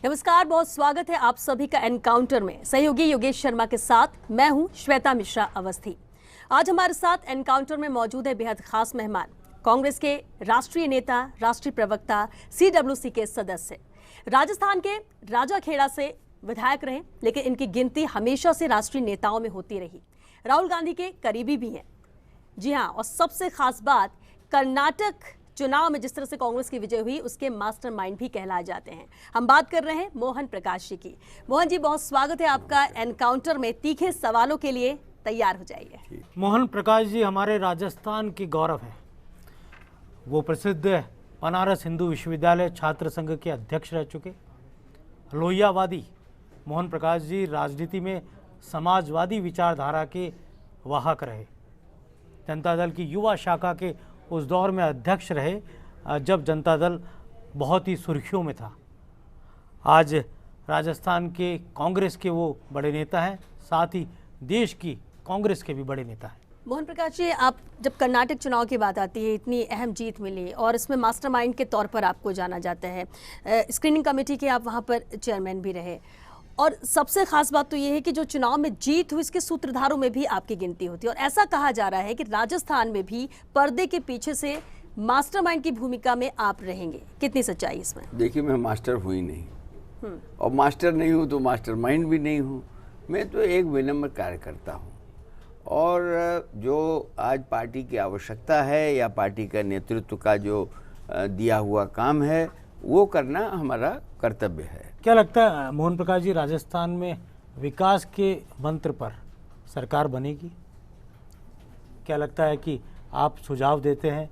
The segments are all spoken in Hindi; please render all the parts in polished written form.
नमस्कार, बहुत स्वागत है आप सभी का एनकाउंटर में। सहयोगी योगेश शर्मा के साथ मैं हूं श्वेता मिश्रा अवस्थी। आज हमारे साथ एनकाउंटर में मौजूद है बेहद खास मेहमान, कांग्रेस के राष्ट्रीय नेता, राष्ट्रीय प्रवक्ता, CWC के सदस्य, राजस्थान के राजाखेड़ा से विधायक रहे, लेकिन इनकी गिनती हमेशा से राष्ट्रीय नेताओं में होती रही। राहुल गांधी के करीबी भी हैं। जी हाँ, और सबसे खास बात, कर्नाटक चुनाव में जिस तरह से कांग्रेस की विजय हुई, उसके मास्टरमाइंड भी कहलाए जाते हैं। हम बात कर रहे हैं मोहन प्रकाश जी की। मोहन जी, बहुत स्वागत है आपका एनकाउंटर में। तीखे सवालों के लिए तैयार हो जाइए। मोहन प्रकाश जी हमारे राजस्थान की गौरव है। वो प्रसिद्ध बनारस हिंदू विश्वविद्यालय छात्र संघ के अध्यक्ष रह चुके, लोहियावादी मोहन प्रकाश जी राजनीति में समाजवादी विचारधारा के वाहक रहे। जनता दल की युवा शाखा के उस दौर में अध्यक्ष रहे जब जनता दल बहुत ही सुर्खियों में था। आज राजस्थान के कांग्रेस के वो बड़े नेता हैं, साथ ही देश की कांग्रेस के भी बड़े नेता हैं। मोहन प्रकाश जी, आप जब कर्नाटक चुनाव की बात आती है, इतनी अहम जीत मिली और इसमें मास्टरमाइंड के तौर पर आपको जाना जाता है। स्क्रीनिंग कमेटी के आप वहाँ पर चेयरमैन भी रहे, और सबसे खास बात तो ये है कि जो चुनाव में जीत हुई, इसके सूत्रधारों में भी आपकी गिनती होती है। और ऐसा कहा जा रहा है कि राजस्थान में भी पर्दे के पीछे से मास्टरमाइंड की भूमिका में आप रहेंगे। कितनी सच्चाई इसमें? देखिए, मैं मास्टर हुई नहीं, और मास्टर नहीं हूँ तो मास्टरमाइंड भी नहीं हूँ। मैं तो एक विनम्र कार्यकर्ता हूँ, और जो आज पार्टी की आवश्यकता है या पार्टी का नेतृत्व का जो दिया हुआ काम है, वो करना हमारा कर्तव्य है। क्या लगता है मोहन प्रकाश जी, राजस्थान में विकास के मंत्र पर सरकार बनेगी? क्या लगता है कि आप सुझाव देते हैं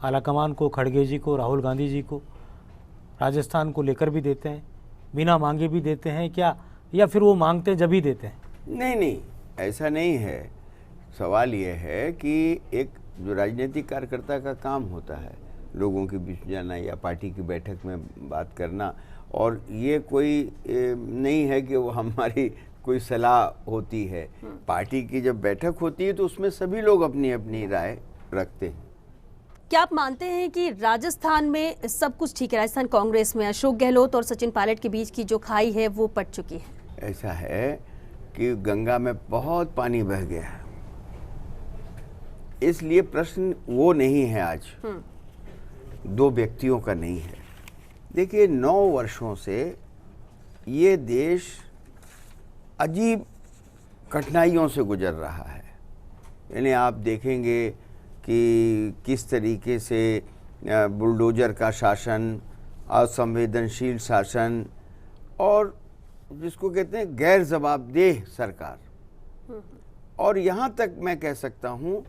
आलाकमान को, खड़गे जी को, राहुल गांधी जी को, राजस्थान को लेकर भी देते हैं, बिना मांगे भी देते हैं क्या, या फिर वो मांगते हैं जब ही देते हैं? नहीं, ऐसा नहीं है। सवाल ये है कि एक जो राजनीतिक कार्यकर्ता का काम होता है, लोगों के बीच जाना या पार्टी की बैठक में बात करना, और ये कोई नहीं है कि वो हमारी कोई सलाह होती है। पार्टी की जब बैठक होती है तो उसमें सभी लोग अपनी अपनी राय रखते हैं। क्या आप मानते हैं कि राजस्थान में सब कुछ ठीक है? राजस्थान कांग्रेस में अशोक गहलोत और सचिन पायलट के बीच की जो खाई है वो पट चुकी है? ऐसा है कि गंगा में बहुत पानी बह गया है, इसलिए प्रश्न वो नहीं है आज, दो व्यक्तियों का नहीं है। देखिए, 9 वर्षों से ये देश अजीब कठिनाइयों से गुजर रहा है। यानी आप देखेंगे कि किस तरीके से बुलडोजर का शासन, असंवेदनशील शासन, और जिसको कहते हैं गैर जवाबदेह सरकार, और यहाँ तक मैं कह सकता हूँ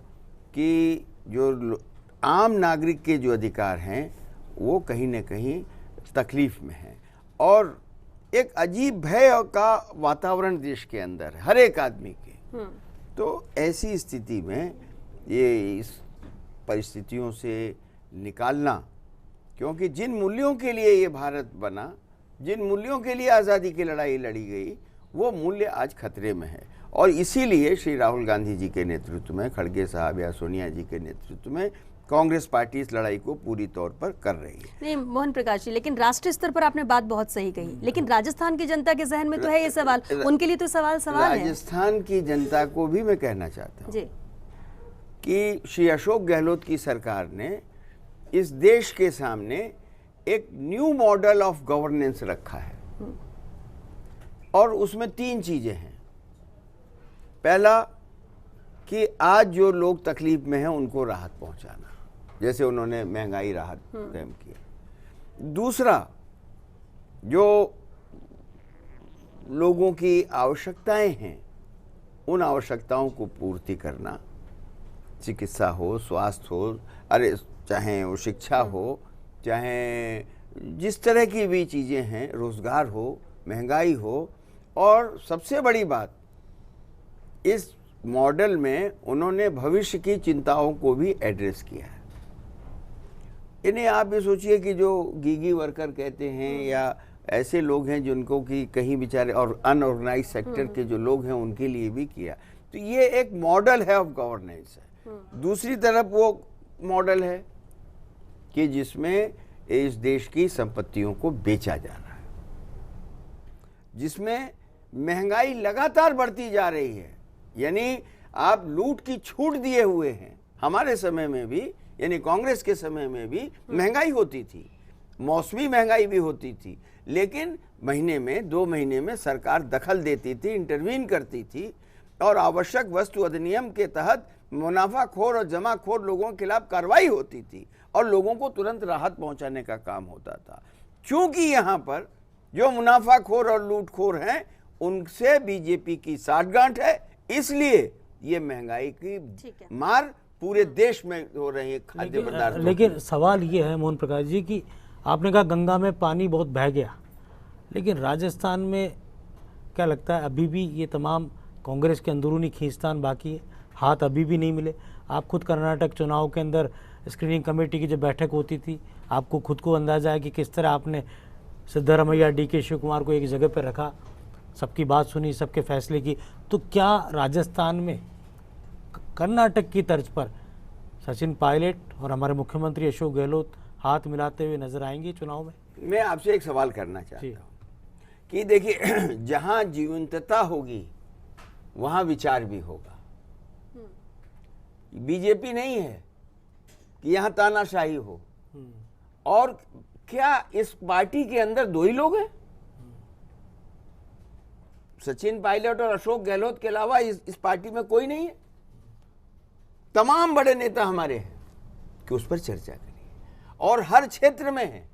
कि जो आम नागरिक के जो अधिकार हैं वो कहीं न कहीं तकलीफ में हैं, और एक अजीब भय का वातावरण देश के अंदर है हर एक आदमी के। तो ऐसी स्थिति में ये इस परिस्थितियों से निकालना, क्योंकि जिन मूल्यों के लिए ये भारत बना, जिन मूल्यों के लिए आज़ादी की लड़ाई लड़ी गई, वो मूल्य आज खतरे में है। और इसीलिए श्री राहुल गांधी जी के नेतृत्व में, खड़गे साहब या सोनिया जी के नेतृत्व में कांग्रेस पार्टी इस लड़ाई को पूरी तौर पर कर रही है। नहीं मोहन प्रकाश जी, लेकिन राष्ट्रीय स्तर पर आपने बात बहुत सही कही, लेकिन राजस्थान की जनता के जहन में तो है ये सवाल, उनके लिए तो सवाल है। राजस्थान की जनता को भी मैं कहना चाहता हूँ कि श्री अशोक गहलोत की सरकार ने इस देश के सामने एक न्यू मॉडल ऑफ गवर्नेंस रखा है, और उसमें 3 चीजें हैं। पहला कि आज जो लोग तकलीफ में हैं उनको राहत पहुंचाना, जैसे उन्होंने महंगाई राहत तय किया। दूसरा, जो लोगों की आवश्यकताएं हैं उन आवश्यकताओं को पूर्ति करना, चिकित्सा हो, स्वास्थ्य हो, चाहे वो शिक्षा हो, चाहे जिस तरह की भी चीज़ें हैं, रोजगार हो, महंगाई हो, और सबसे बड़ी बात, इस मॉडल में उन्होंने भविष्य की चिंताओं को भी एड्रेस किया है। इन्हें आप ये सोचिए कि जो गीगी वर्कर कहते हैं या ऐसे लोग हैं जिनको कि कहीं बेचारे, और अनऑर्गेनाइज सेक्टर के जो लोग हैं उनके लिए भी किया, तो ये एक मॉडल है ऑफ गवर्नेंस है। दूसरी तरफ वो मॉडल है कि जिसमें इस देश की संपत्तियों को बेचा जा रहा है, जिसमें महंगाई लगातार बढ़ती जा रही है, यानी आप लूट की छूट दिए हुए हैं। हमारे समय में भी, यानी कांग्रेस के समय में भी महंगाई होती थी, मौसमी महंगाई भी होती थी, लेकिन महीने में 2 महीने में सरकार दखल देती थी, इंटरवीन करती थी और आवश्यक वस्तु अधिनियम के तहत मुनाफाखोर और जमाखोर लोगों के खिलाफ कार्रवाई होती थी और लोगों को तुरंत राहत पहुंचाने का काम होता था। क्योंकि यहाँ पर जो मुनाफाखोर और लूटखोर हैं उनसे बीजेपी की साठगांठ है, इसलिए ये महंगाई की मार पूरे देश में हो रही है खाद्य पदार्थ। लेकिन सवाल ये है मोहन प्रकाश जी कि आपने कहा गंगा में पानी बहुत बह गया, लेकिन राजस्थान में क्या लगता है अभी भी ये तमाम कांग्रेस के अंदरूनी खींचतान बाकी है, हाथ अभी भी नहीं मिले। आप खुद कर्नाटक चुनाव के अंदर स्क्रीनिंग कमेटी की जब बैठक होती थी, आपको खुद को अंदाजा है कि किस तरह आपने सिद्धरामैया, DK शिव कुमार को एक जगह पर रखा, सबकी बात सुनी, सबके फैसले की। तो क्या राजस्थान में कर्नाटक की तर्ज पर सचिन पायलट और हमारे मुख्यमंत्री अशोक गहलोत हाथ मिलाते हुए नजर आएंगे चुनाव में? मैं आपसे एक सवाल करना चाहता हूँ कि देखिए, जहां जीवंतता होगी वहां विचार भी होगा। बीजेपी नहीं है कि यहां तानाशाही हो। और क्या इस पार्टी के अंदर 2 ही लोग हैं? सचिन पायलट और अशोक गहलोत के अलावा इस पार्टी में कोई नहीं है? तमाम बड़े नेता हमारे हैं कि उस पर चर्चा करिए, और हर क्षेत्र में है,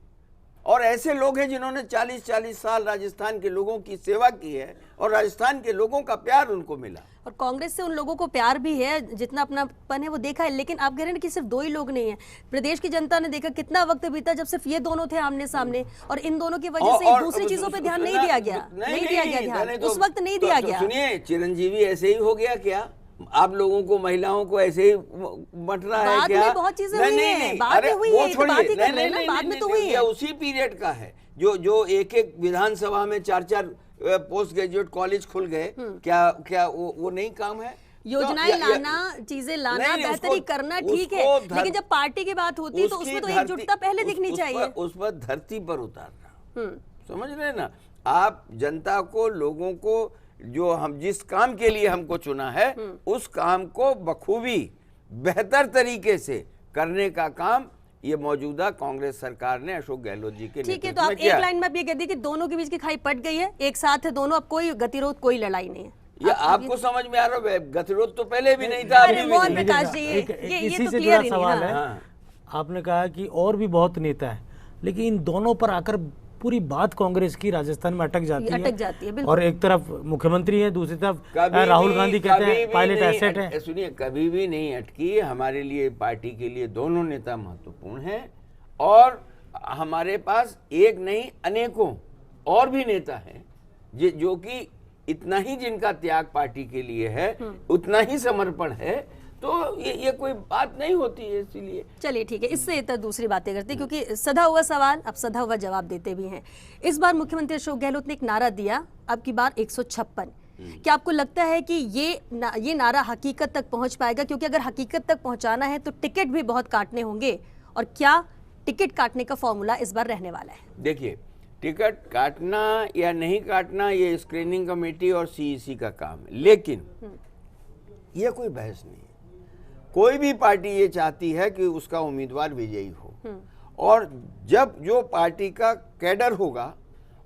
और ऐसे लोग हैं जिन्होंने 40-40 साल राजस्थान के लोगों की सेवा की है और राजस्थान के लोगों का प्यार उनको मिला। और कांग्रेस से उन लोगों को प्यार भी है, जितना अपनापन है वो देखा है। लेकिन आप कह रहे हैं कि सिर्फ 2 ही लोग नहीं है, प्रदेश की जनता ने देखा कितना वक्त बीता जब सिर्फ ये दोनों थे आमने सामने, और इन दोनों की वजह से दूसरी चीजों पे ध्यान नहीं दिया गया, नहीं दिया गया ध्यान, उस वक्त नहीं दिया गया। सुनिए, चिरंजीवी ऐसे ही हो गया क्या? आप लोगों को, महिलाओं को ऐसे ही बंट रहा है क्या? बाद में बहुत चीजें हुई हैं, बाद में हुई है, बात ही कर रहे हैं ना, बाद में तो हुई है। उसी पीरियड का है जो एक विधानसभा में 4 पोस्ट ग्रेजुएट कॉलेज खुल गए। क्या वो नहीं काम है? योजनाएं लाना, चीजें लाना, बेहतरी करना ठीक है, लेकिन जब पार्टी की बात होती है तो उसमें तो एकजुटता पहले दिखनी चाहिए। उस पर धरती पर उतारना, समझ रहे ना आप? जनता को, लोगों को, जो हम जिस काम के लिए हमको चुना है उस काम को बखूबी बेहतर तरीके से करने का काम ये मौजूदा कांग्रेस सरकार ने अशोक गहलोत जी के ठीक है। तो आप एक लाइन में ये कह दी कि दोनों के बीच की खाई पट गई है, एक साथ है दोनों, अब कोई गतिरोध, कोई लड़ाई नहीं है। ये आपको समझ में आ रहा है? गतिरोध तो पहले भी नहीं था, अभी भी मोहन नहीं। प्रकाश जी, ये इसी तो से क्लियर जुड़ा ही सवाल नहीं है। है। आपने कहा कि और भी बहुत नेता है, लेकिन इन दोनों पर आकर पूरी बात कांग्रेस की राजस्थान में अटक जाती है। और एक तरफ मुख्यमंत्री है, दूसरी तरफ राहुल गांधी कहते हैं पायलट एसेट है। सुनिए, कभी भी नहीं अटकी। हमारे लिए, पार्टी के लिए दोनों नेता महत्वपूर्ण हैं, और हमारे पास एक नहीं अनेकों और भी नेता हैं जो कि इतना ही जिनका त्याग पार्टी के लिए है, उतना ही समर्पण है, तो ये कोई बात नहीं होती है। इसीलिए चलिए ठीक है, इससे तो दूसरी बातें करते हैं, क्योंकि सधा हुआ सवाल अब सधा हुआ जवाब देते भी हैं। इस बार मुख्यमंत्री अशोक गहलोत ने एक नारा दिया, अब की बार 156। क्या आपको लगता है कि ये नारा हकीकत तक पहुंच पाएगा? क्योंकि अगर हकीकत तक पहुंचाना है तो टिकट भी बहुत काटने होंगे, और क्या टिकट काटने का फॉर्मूला इस बार रहने वाला है? देखिए, टिकट काटना या नहीं काटना ये स्क्रीनिंग कमेटी और CEC का काम है, लेकिन यह कोई बहस नहीं है। कोई भी पार्टी ये चाहती है कि उसका उम्मीदवार विजयी हो, और जब जो पार्टी का कैडर होगा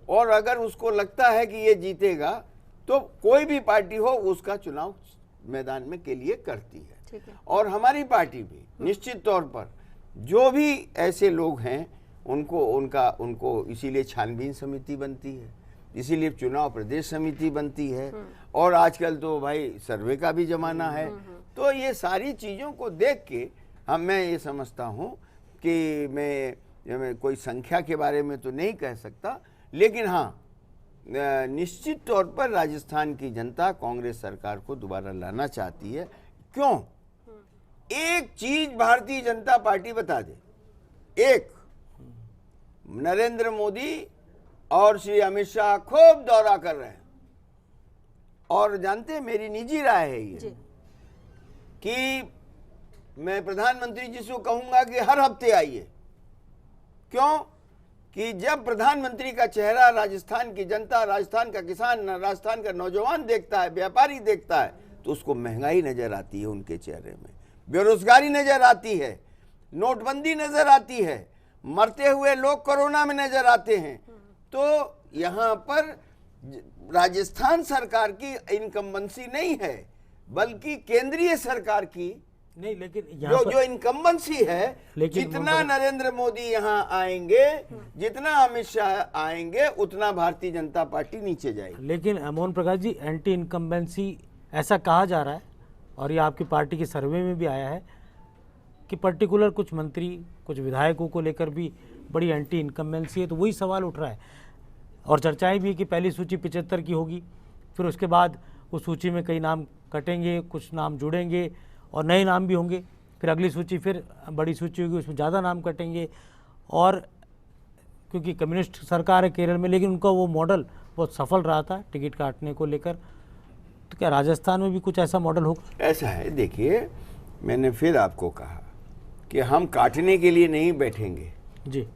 और अगर उसको लगता है कि ये जीतेगा, तो कोई भी पार्टी हो उसका चुनाव मैदान में के लिए करती है। और हमारी पार्टी भी निश्चित तौर पर जो भी ऐसे लोग हैं उनको इसीलिए छानबीन समिति बनती है, इसीलिए चुनाव प्रदेश समिति बनती है, और आजकल तो भाई सर्वे का भी जमाना है। तो ये सारी चीज़ों को देख के मैं ये समझता हूँ कि मैं कोई संख्या के बारे में तो नहीं कह सकता, लेकिन हाँ, निश्चित तौर पर राजस्थान की जनता कांग्रेस सरकार को दोबारा लाना चाहती है। क्यों? एक चीज भारतीय जनता पार्टी बता दे, एक, नरेंद्र मोदी और श्री अमित शाह खूब दौरा कर रहे हैं, और जानते हैं मेरी निजी राय है ये कि मैं प्रधानमंत्री जी से कहूंगा कि हर हफ्ते आइए। क्यों? कि जब प्रधानमंत्री का चेहरा राजस्थान की जनता, राजस्थान का किसान, राजस्थान का नौजवान देखता है, व्यापारी देखता है, तो उसको महंगाई नजर आती है उनके चेहरे में, बेरोजगारी नजर आती है, नोटबंदी नजर आती है, मरते हुए लोग कोरोना में नजर आते हैं। तो यहाँ पर राजस्थान सरकार की इनकम्बेंसी नहीं है, बल्कि केंद्रीय सरकार की नहीं, लेकिन यहाँ जो इनकम्बेंसी है, जितना नरेंद्र मोदी यहाँ आएंगे, जितना अमित शाह आएंगे, उतना भारतीय जनता पार्टी नीचे जाएगी। लेकिन मोहन प्रकाश जी, एंटी इनकम्बेंसी ऐसा कहा जा रहा है, और ये आपकी पार्टी के सर्वे में भी आया है कि पर्टिकुलर कुछ मंत्री, कुछ विधायकों को लेकर भी बड़ी एंटी इनकम्बेंसी है। तो वही सवाल उठ रहा है, और चर्चाएं भी है कि पहली सूची 75 की होगी, फिर उसके बाद उस सूची में कई नाम कटेंगे, कुछ नाम जुड़ेंगे और नए नाम भी होंगे, फिर अगली सूची फिर बड़ी सूची होगी, उसमें ज़्यादा नाम कटेंगे। और क्योंकि कम्युनिस्ट सरकार है केरल में, लेकिन उनका वो मॉडल बहुत सफल रहा था टिकट काटने को लेकर, तो क्या राजस्थान में भी कुछ ऐसा मॉडल होगा? ऐसा है, देखिए मैंने फिर आपको कहा कि हम काटने के लिए नहीं बैठेंगे जी,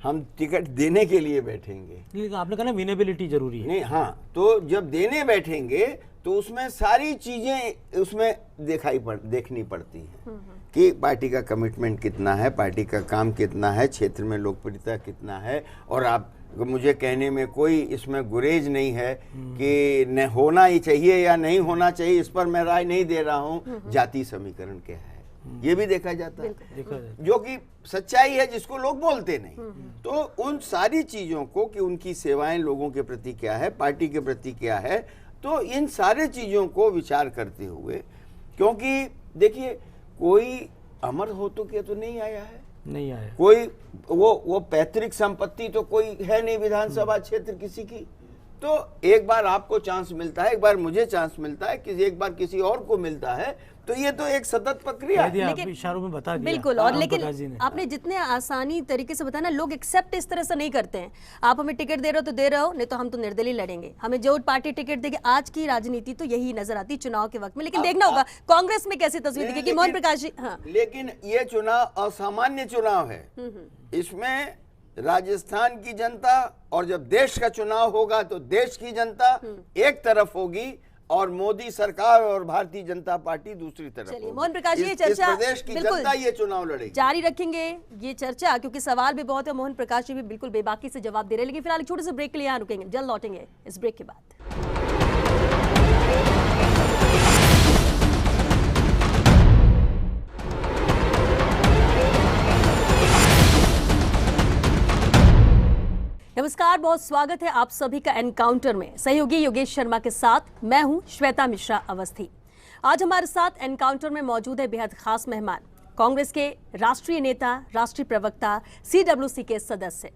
हम टिकट देने के लिए बैठेंगे। लेकिन आपने कहा ना विनेबिलिटी जरूरी है। नहीं, हाँ, तो जब देने बैठेंगे तो उसमें सारी चीजें उसमें देखनी पड़ती हैं कि पार्टी का कमिटमेंट कितना है, पार्टी का काम कितना है, क्षेत्र में लोकप्रियता कितना है। और आप मुझे कहने में कोई इसमें गुरेज नहीं है कि न होना ही चाहिए या नहीं होना चाहिए, इस पर मैं राय नहीं दे रहा हूँ। जाति समीकरण क्या है ये भी देखा जाता है, जो कि सच्चाई है, जिसको लोग बोलते नहीं। तो उन सारी चीजों को कि उनकी सेवाएं लोगों के प्रति क्या है, पार्टी के प्रति क्या है, तो इन सारे चीजों को विचार करते हुए, क्योंकि देखिए कोई अमर हो तो क्या तो नहीं आया है, नहीं आया कोई वो पैतृक संपत्ति तो कोई है नहीं विधानसभा क्षेत्र किसी की। तो एक बार आपको चांस मिलता है, एक बार मुझे चांस मिलता है, एक बार किसी और को मिलता है, तो ये तो एक सतत प्रक्रिया है। लेकिन इशारों में बता दिया बिल्कुल। और लेकिन आपने जितने आसानी तरीके से बताया ना, लोग एक्सेप्ट इस तरह से नहीं करते हैं। आप हमें टिकट दे रहे हो तो दे रहे हो, नहीं तो हम तो निर्दलीय लड़ेंगे, हमें जो पार्टी टिकट देगी। आज की राजनीति तो यही नजर आती चुनाव के वक्त में। लेकिन देखना होगा कांग्रेस में कैसी तस्वीर दिखेगी। मोहन प्रकाश जी, हाँ, लेकिन ये चुनाव असामान्य चुनाव है। इसमें राजस्थान की जनता, और जब देश का चुनाव होगा तो देश की जनता एक तरफ होगी और मोदी सरकार और भारतीय जनता पार्टी दूसरी तरफ होगी। मोहन प्रकाश जी, ये चर्चा इस प्रदेश की जनता ये चुनाव लड़ेगी। जारी रखेंगे ये चर्चा, क्योंकि सवाल भी बहुत है। मोहन प्रकाश जी भी बिल्कुल बेबाकी से जवाब दे रहे हैं। लेकिन फिलहाल छोटे से ब्रेक के लिए यहाँ रुकेंगे, जल्द लौटेंगे इस ब्रेक के बाद। नमस्कार, बहुत स्वागत है आप सभी का एनकाउंटर में। सहयोगी योगेश शर्मा के साथ मैं हूं श्वेता मिश्रा अवस्थी। आज हमारे साथ एनकाउंटर में मौजूद है बेहद खास मेहमान, कांग्रेस के राष्ट्रीय नेता, राष्ट्रीय प्रवक्ता, CWC के सदस्य,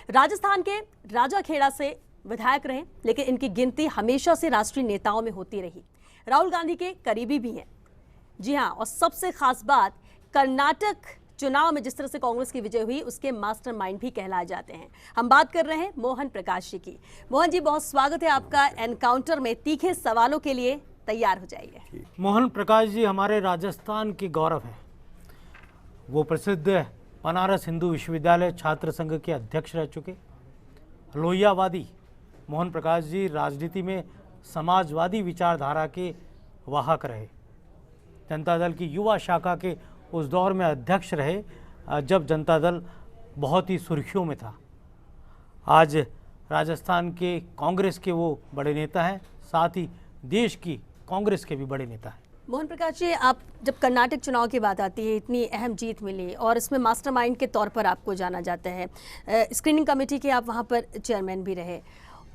राजस्थान के राजाखेड़ा से विधायक रहे, लेकिन इनकी गिनती हमेशा से राष्ट्रीय नेताओं में होती रही। राहुल गांधी के करीबी भी हैं। जी हाँ, और सबसे खास बात, कर्नाटक चुनाव में जिस तरह से कांग्रेस की विजय हुई, उसके मास्टरमाइंड भी कहलाए जाते हैं। हम बात कर रहे हैं मोहन प्रकाश जी की। मोहन जी, बहुत स्वागत है आपका एनकाउंटर में। तीखे सवालों के लिए तैयार हो जाइए। मोहन प्रकाश जी हमारे राजस्थान के गौरव है। वो प्रसिद्ध बनारस हिंदू विश्वविद्यालय छात्र संघ के अध्यक्ष रह चुके, लोहियावादी मोहन प्रकाश जी राजनीति में समाजवादी विचारधारा के वाहक रहे। जनता दल की युवा शाखा के उस दौर में अध्यक्ष रहे जब जनता दल बहुत ही सुर्खियों में था। आज राजस्थान के कांग्रेस के वो बड़े नेता हैं, साथ ही देश की कांग्रेस के भी बड़े नेता हैं। मोहन प्रकाश जी, आप जब कर्नाटक चुनाव की बात आती है, इतनी अहम जीत मिली और इसमें मास्टरमाइंड के तौर पर आपको जाना जाता है। स्क्रीनिंग कमेटी के आप वहाँ पर चेयरमैन भी रहे,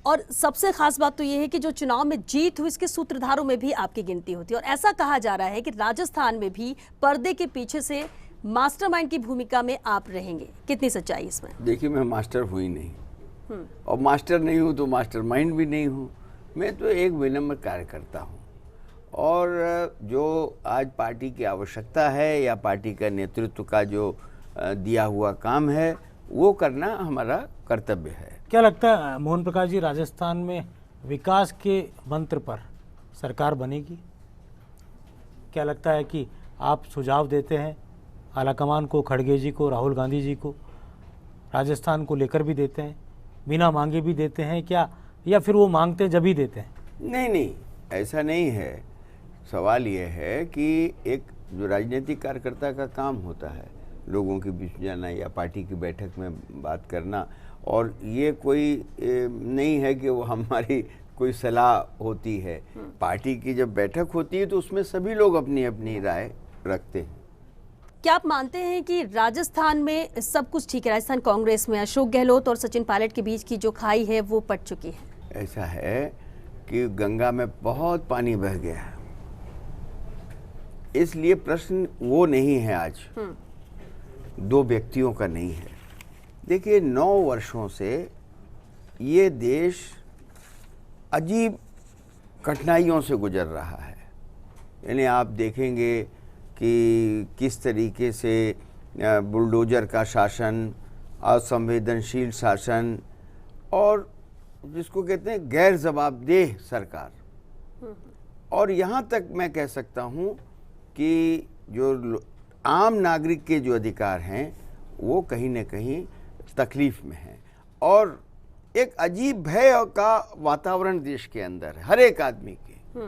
और सबसे खास बात तो ये है कि जो चुनाव में जीत हुई, इसके सूत्रधारों में भी आपकी गिनती होती है। और ऐसा कहा जा रहा है कि राजस्थान में भी पर्दे के पीछे से मास्टरमाइंड की भूमिका में आप रहेंगे। कितनी सच्चाई इसमें? देखिए, मैं मास्टर हुई नहीं, और मास्टर नहीं हूँ तो मास्टरमाइंड भी नहीं हूँ। मैं तो एक विनम्र कार्यकर्ता हूँ, और जो आज पार्टी की आवश्यकता है या पार्टी का नेतृत्व का जो दिया हुआ काम है, वो करना हमारा कर्तव्य है। क्या लगता है मोहन प्रकाश जी, राजस्थान में विकास के मंत्र पर सरकार बनेगी? क्या लगता है कि आप सुझाव देते हैं आलाकमान को, खड़गे जी को, राहुल गांधी जी को, राजस्थान को लेकर भी देते हैं, बिना मांगे भी देते हैं क्या, या फिर वो मांगते हैं जब ही देते हैं? नहीं नहीं, ऐसा नहीं है। सवाल ये है कि एक जो राजनीतिक कार्यकर्ता का काम होता है लोगों के बीच जाना या पार्टी की बैठक में बात करना, और ये कोई नहीं है कि वो हमारी कोई सलाह होती है। पार्टी की जब बैठक होती है तो उसमें सभी लोग अपनी अपनी राय रखते हैं। क्या आप मानते हैं कि राजस्थान में सब कुछ ठीक है? राजस्थान कांग्रेस में अशोक गहलोत और सचिन पायलट के बीच की जो खाई है वो पट चुकी है? ऐसा है कि गंगा में बहुत पानी बह गया है, इसलिए प्रश्न वो नहीं है आज, दो व्यक्तियों का नहीं है। देखिए 9 वर्षों से ये देश अजीब कठिनाइयों से गुजर रहा है। यानी आप देखेंगे कि किस तरीके से बुलडोजर का शासन, असंवेदनशील शासन और जिसको कहते हैं गैर जवाबदेह सरकार, और यहाँ तक मैं कह सकता हूँ कि जो आम नागरिक के जो अधिकार हैं वो कहीं न कहीं तकलीफ में हैं, और एक अजीब भय का वातावरण देश के अंदर है हर एक आदमी के।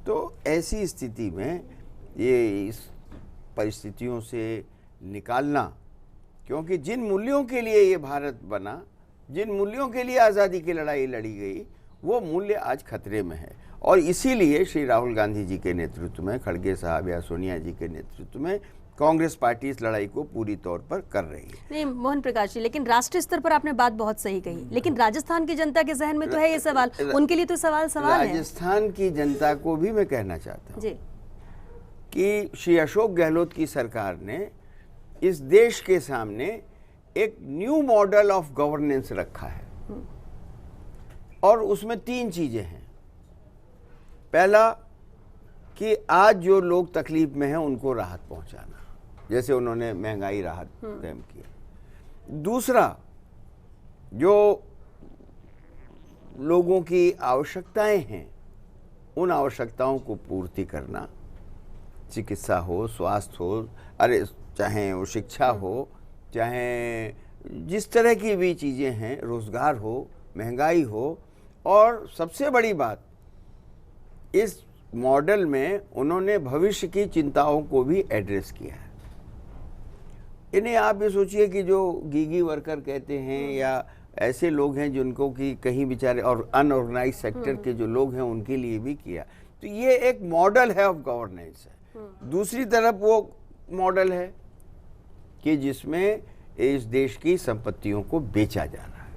तो ऐसी स्थिति में ये इस परिस्थितियों से निकालना, क्योंकि जिन मूल्यों के लिए ये भारत बना, जिन मूल्यों के लिए आज़ादी की लड़ाई लड़ी गई, वो मूल्य आज खतरे में है। और इसीलिए श्री राहुल गांधी जी के नेतृत्व में, खड़गे साहब या सोनिया जी के नेतृत्व में कांग्रेस पार्टी इस लड़ाई को पूरी तौर पर कर रही है। नहीं मोहन प्रकाश जी, लेकिन राष्ट्रीय स्तर पर आपने बात बहुत सही कही, लेकिन राजस्थान की जनता के जहन में तो है ये सवाल, उनके लिए तो सवाल है। राजस्थान की जनता को भी मैं कहना चाहता हूँ जी कि श्री अशोक गहलोत की सरकार ने इस देश के सामने एक न्यू मॉडल ऑफ गवर्नेंस रखा है, और उसमें 3 चीजें हैं। पहला कि आज जो लोग तकलीफ में हैं उनको राहत पहुंचाना, जैसे उन्होंने महंगाई राहत कायम किया। दूसरा, जो लोगों की आवश्यकताएं हैं उन आवश्यकताओं को पूर्ति करना, चिकित्सा हो, स्वास्थ्य हो, अरे चाहे वो शिक्षा हो, चाहे जिस तरह की भी चीज़ें हैं, रोज़गार हो, महंगाई हो, और सबसे बड़ी बात इस मॉडल में उन्होंने भविष्य की चिंताओं को भी एड्रेस किया है। इन्हें आप ये सोचिए कि जो गीगी वर्कर कहते हैं या ऐसे लोग हैं जिनको कि कहीं बेचारे, और अनऑर्गेनाइज सेक्टर के जो लोग हैं उनके लिए भी किया, तो ये एक मॉडल है ऑफ गवर्नेंस है। दूसरी तरफ वो मॉडल है कि जिसमें इस देश की संपत्तियों को बेचा जा रहा है,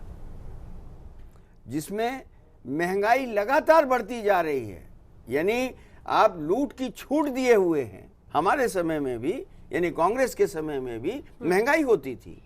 जिसमें महंगाई लगातार बढ़ती जा रही है। यानी आप लूट की छूट दिए हुए हैं। हमारे समय में भी, यानी कांग्रेस के समय में भी महंगाई होती थी,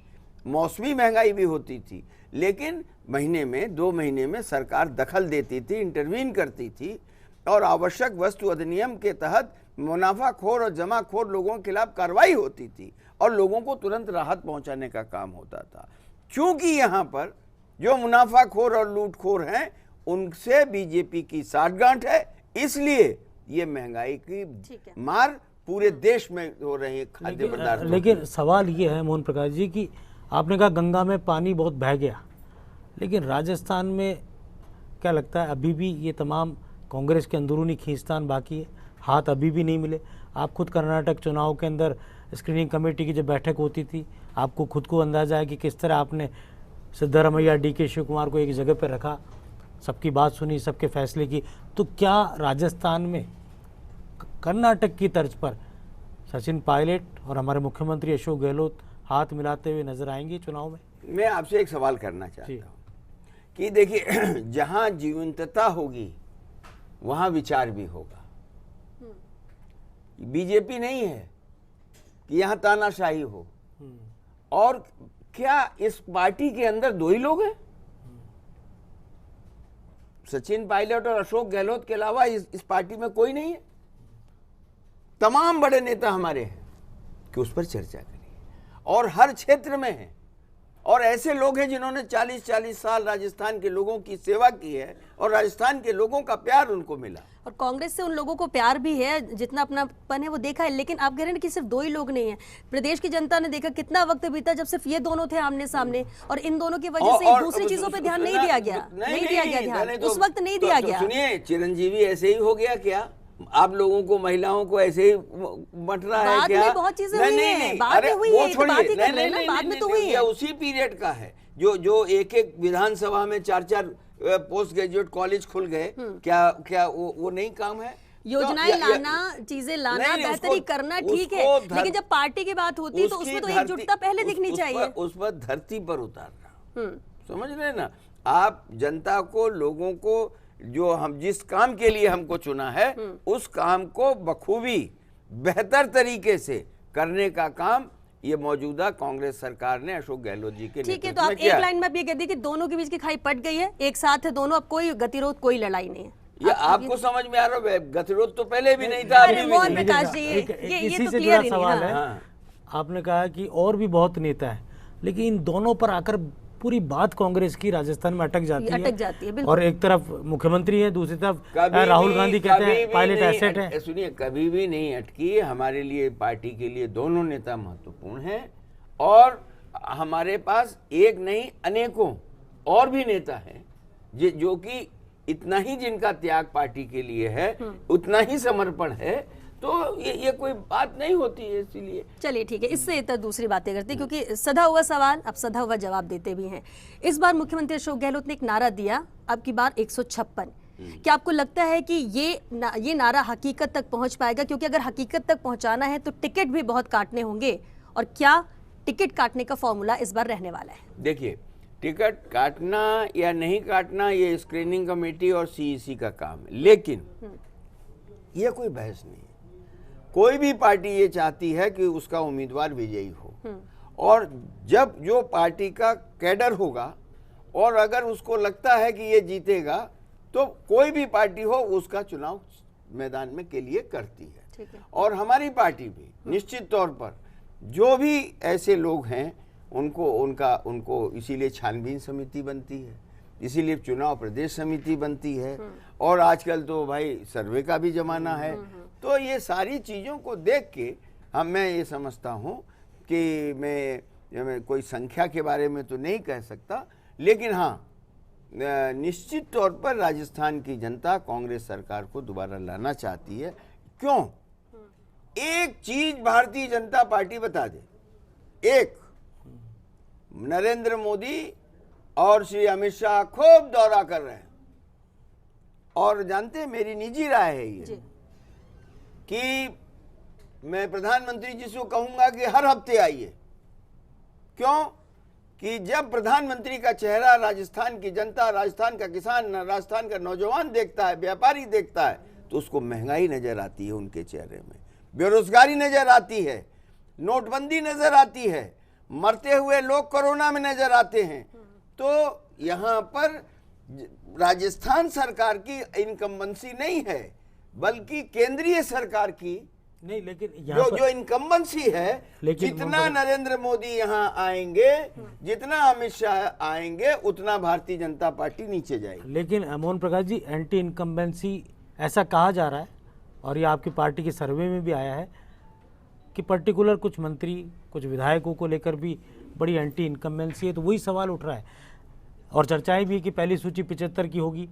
मौसमी महंगाई भी होती थी, लेकिन महीने में 2 महीने में सरकार दखल देती थी, इंटरवीन करती थी, और आवश्यक वस्तु अधिनियम के तहत मुनाफाखोर और जमाखोर लोगों के खिलाफ कार्रवाई होती थी और लोगों को तुरंत राहत पहुंचाने का काम होता था। क्योंकि यहाँ पर जो मुनाफाखोर और लूटखोर हैं उनसे बीजेपी की साठगांठ है, इसलिए ये महंगाई की मार पूरे देश में हो रही है खाद्य पदार्थ। लेकिन सवाल ये है मोहन प्रकाश जी कि आपने कहा गंगा में पानी बहुत बह गया, लेकिन राजस्थान में क्या लगता है अभी भी ये तमाम कांग्रेस के अंदरूनी खींचतान बाकी है, हाथ अभी भी नहीं मिले? आप खुद कर्नाटक चुनाव के अंदर स्क्रीनिंग कमेटी की जब बैठक होती थी, आपको खुद को अंदाजा है कि किस तरह आपने सिद्धारमैया, DK शिव कुमार को एक जगह पर रखा, सबकी बात सुनी, सबके फैसले की। तो क्या राजस्थान में कर्नाटक की तर्ज पर सचिन पायलट और हमारे मुख्यमंत्री अशोक गहलोत हाथ मिलाते हुए नजर आएंगे चुनाव में? मैं आपसे एक सवाल करना चाहता हूँ कि देखिए, जहां जीवंतता होगी वहां विचार भी होगा। बीजेपी नहीं है कि यहां तानाशाही हो। और क्या इस पार्टी के अंदर 2 ही लोग हैं? सचिन पायलट और अशोक गहलोत के अलावा इस पार्टी में कोई नहीं है। तमाम बड़े नेता हमारे हैं कि उस पर चर्चा करिए, और हर क्षेत्र में है, और ऐसे लोग हैं जिन्होंने 40-40 साल राजस्थान के लोगों की सेवा की है और राजस्थान के लोगों का प्यार उनको मिला। और कांग्रेस से उन लोगों को प्यार भी है, जितना अपनापन है वो देखा है। लेकिन आप कह रहे हैं कि सिर्फ दो ही लोग नहीं है, प्रदेश की जनता ने देखा कितना वक्त बीता जब सिर्फ ये दोनों थे आमने सामने, और इन दोनों की वजह से दूसरी चीजों पे ध्यान नहीं दिया गया, नहीं दिया गया ध्यान, उस वक्त नहीं दिया गया। सुनिए, चिरंजीवी ऐसे ही हो गया क्या? आप लोगों को, महिलाओं को ऐसे ही बंट रहा है क्या? बाद में बहुत चीजें हुई हैं, बाद में हुई है, तो बात ही कर रहे हैं ना, बाद में तो हुई है। उसी पीरियड का है जो एक विधानसभा में 4 पोस्ट ग्रेजुएट कॉलेज खुल गए। क्या वो नहीं काम है? योजनाएं लाना, चीजें लाना, बेहतरी करना ठीक है, लेकिन जब पार्टी की बात होती है तो उसमें तो एकजुटता पहले दिखनी चाहिए। उस पर धरती पर उतारना, समझ रहे ना आप? जनता को, लोगों को, जो हम जिस काम के लिए हमको चुना है उस काम को बखूबी बेहतर तरीके से करने का काम ये मौजूदा कांग्रेस सरकार ने अशोक गहलोत जी के ठीक है। तो आप एक लाइन में आप ये कह दी कि दोनों के बीच की खाई पट गई है, एक साथ है दोनों, अब कोई गतिरोध, कोई लड़ाई नहीं है। ये आपको समझ में आ रहा है? गतिरोध तो पहले भी नहीं था, अभी भी मोहन नहीं। प्रकाश जी, ये इसी तो से क्लियर जुड़ा ही सवाल नहीं है। ना। आपने कहा कि और भी बहुत नेता है, लेकिन इन दोनों पर आकर पूरी बात कांग्रेस की राजस्थान में अटक जाती है, बिल्कुल। और एक तरफ मुख्यमंत्री है, दूसरी तरफ राहुल गांधी कहते हैं पायलट एसेट है। सुनिए, कभी भी नहीं अटकी। हमारे लिए, पार्टी के लिए दोनों नेता महत्वपूर्ण हैं, और हमारे पास एक नहीं अनेकों और भी नेता हैं जो कि इतना ही जिनका त्याग पार्टी के लिए है, उतना ही समर्पण है, तो ये कोई बात नहीं होती है। इसीलिए चलिए ठीक है, इससे इतर दूसरी बातें करते हैं, क्योंकि सधा हुआ सवाल आप सधा हुआ जवाब देते भी हैं। इस बार मुख्यमंत्री अशोक गहलोत ने एक नारा दिया, अब की बार 156। क्या आपको लगता है कि ये नारा हकीकत तक पहुंच पाएगा? क्योंकि अगर हकीकत तक पहुंचाना है तो टिकट भी बहुत काटने होंगे, और क्या टिकट काटने का फॉर्मूला इस बार रहने वाला है? देखिए, टिकट काटना या नहीं काटना ये स्क्रीनिंग कमेटी और सीईसी का काम है, लेकिन ये कोई बहस नहीं है। कोई भी पार्टी ये चाहती है कि उसका उम्मीदवार विजयी हो, और जब जो पार्टी का कैडर होगा और अगर उसको लगता है कि ये जीतेगा, तो कोई भी पार्टी हो उसका चुनाव मैदान में के लिए करती है। और हमारी पार्टी भी निश्चित तौर पर जो भी ऐसे लोग हैं उनको इसीलिए छानबीन समिति बनती है, इसीलिए चुनाव प्रदेश समिति बनती है, और आजकल तो भाई सर्वे का भी जमाना है। तो ये सारी चीज़ों को देख के मैं ये समझता हूँ कि मैं कोई संख्या के बारे में तो नहीं कह सकता, लेकिन हाँ, निश्चित तौर पर राजस्थान की जनता कांग्रेस सरकार को दोबारा लाना चाहती है। क्यों? एक चीज भारतीय जनता पार्टी बता दे, एक, नरेंद्र मोदी और श्री अमित शाह खूब दौरा कर रहे हैं, और जानते हैं मेरी निजी राय है ये कि मैं प्रधानमंत्री जी से कहूंगा कि हर हफ्ते आइए। क्यों? कि जब प्रधानमंत्री का चेहरा राजस्थान की जनता, राजस्थान का किसान, राजस्थान का नौजवान देखता है, व्यापारी देखता है, तो उसको महंगाई नजर आती है उनके चेहरे में, बेरोजगारी नजर आती है, नोटबंदी नजर आती है, मरते हुए लोग कोरोना में नजर आते हैं। तो यहाँ पर राजस्थान सरकार की इनकम्बेंसी नहीं है, बल्कि केंद्रीय सरकार की नहीं, लेकिन जो इनकम्बेंसी है, जितना नरेंद्र मोदी यहाँ आएंगे, जितना अमित शाह आएंगे, उतना भारतीय जनता पार्टी नीचे जाएगी। लेकिन मोहन प्रकाश जी, एंटी इनकम्बेंसी ऐसा कहा जा रहा है, और ये आपकी पार्टी के सर्वे में भी आया है कि पर्टिकुलर कुछ मंत्री, कुछ विधायकों को लेकर भी बड़ी एंटी इनकम्बेंसी है। तो वही सवाल उठ रहा है, और चर्चाएं भी कि पहली सूची 75 की होगी,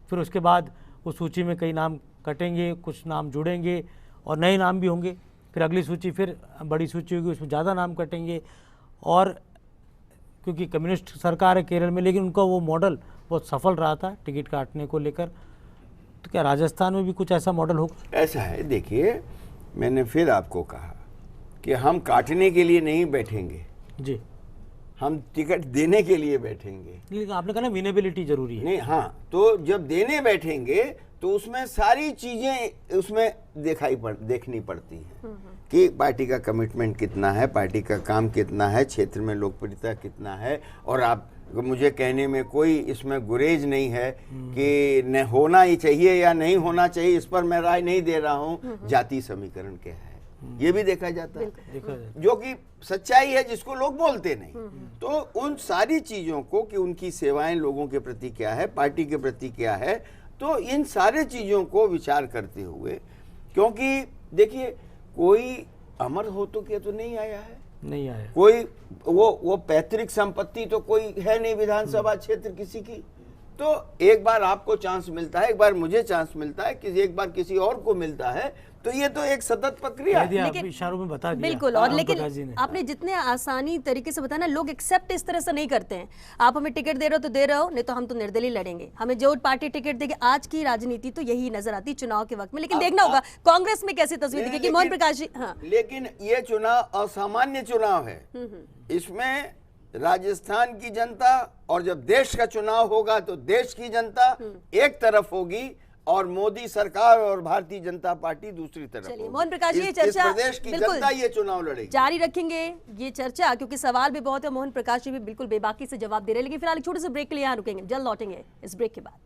फिर उसके बाद उस सूची में कई नाम कटेंगे, कुछ नाम जुड़ेंगे और नए नाम भी होंगे, फिर अगली सूची, फिर बड़ी सूची होगी, उसमें ज़्यादा नाम कटेंगे। और क्योंकि कम्युनिस्ट सरकार है केरल में, लेकिन उनका वो मॉडल बहुत सफल रहा था टिकट काटने को लेकर, तो क्या राजस्थान में भी कुछ ऐसा मॉडल होगा? ऐसा है, देखिए, मैंने फिर आपको कहा कि हम काटने के लिए नहीं बैठेंगे जी, हम टिकट देने के लिए बैठेंगे। लेकिन आपने कहा ना विनेबिलिटी जरूरी है। नहीं, हाँ, तो जब देने बैठेंगे तो उसमें सारी चीजें उसमें देखनी पड़ती है कि पार्टी का कमिटमेंट कितना है, पार्टी का काम कितना है, क्षेत्र में लोकप्रियता कितना है। और आप, मुझे कहने में कोई इसमें गुरेज नहीं है कि न होना ही चाहिए या नहीं होना चाहिए, इस पर मैं राय नहीं दे रहा हूँ। जाति समीकरण क्या है, ये भी देखा जाता है, देखा जाए जो कि सच्चाई है जिसको लोग बोलते नहीं। तो उन सारी चीजों को कि उनकी सेवाएं लोगों के प्रति क्या है, पार्टी के प्रति क्या है, तो इन सारे चीजों को विचार करते हुए, क्योंकि देखिए कोई अमर हो तो क्या तो नहीं आया है, नहीं आया। कोई वो पैतृक संपत्ति तो कोई है नहीं विधानसभा क्षेत्र किसी की। तो एक बार आपको चांस मिलता है, एक बार मुझे चांस मिलता है, एक बार किसी और को मिलता है, तो ये तो एक सतत प्रक्रिया है। आप इशारों में बता दिया बिल्कुल। और ओम लेकिन प्रकाश जी ने। आपने जितने आसानी तरीके से बताया ना, लोग एक्सेप्ट इस तरह से नहीं करते हैं। आप हमें टिकट दे रहे हो तो दे रहे हो, नहीं तो हम तो निर्दलीय लड़ेंगे, हमें जो पार्टी टिकट देगी। आज की राजनीति तो यही नजर आती है चुनाव के वक्त में। लेकिन देखना होगा कांग्रेस में कैसी तस्वीर दिखेगी। मोहन प्रकाश जी, हाँ, लेकिन ये चुनाव असामान्य चुनाव है। इसमें राजस्थान की जनता और जब देश का चुनाव होगा तो देश की जनता एक तरफ होगी और मोदी सरकार और भारतीय जनता पार्टी दूसरी तरफ होगी। मोहन प्रकाश जी, ये इस चर्चा प्रदेश की बिल्कुल जनता ये चुनाव लड़ेगी। जारी रखेंगे ये चर्चा, क्योंकि सवाल भी बहुत है। मोहन प्रकाश जी भी बिल्कुल बेबाकी से जवाब दे रहे हैं। लेकिन फिलहाल एक छोटे से ब्रेक के लिए यहाँ रुकेंगे, जल्द लौटेंगे इस ब्रेक के बाद।